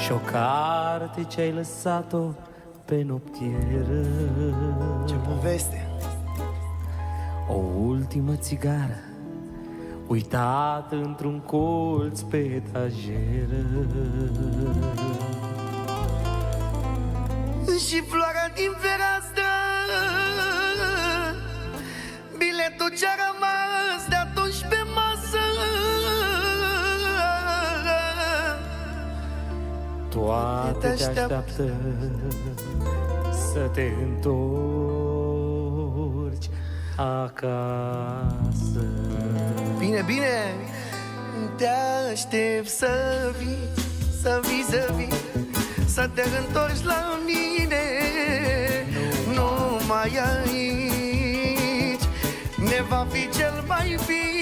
Și o carte ce-ai lăsat-o pe noptieră. Ce poveste! O ultimă țigară uitată într-un colț pe etajeră. Și floarea din fereastră, biletul ce-a rămas de atunci pe masă. Toate te așteaptă să te întorci acasă. Bine, bine, te aștept să vii, să vii, să vii, să te întorci la mine. Nu mai aici, ne va fi cel mai bine.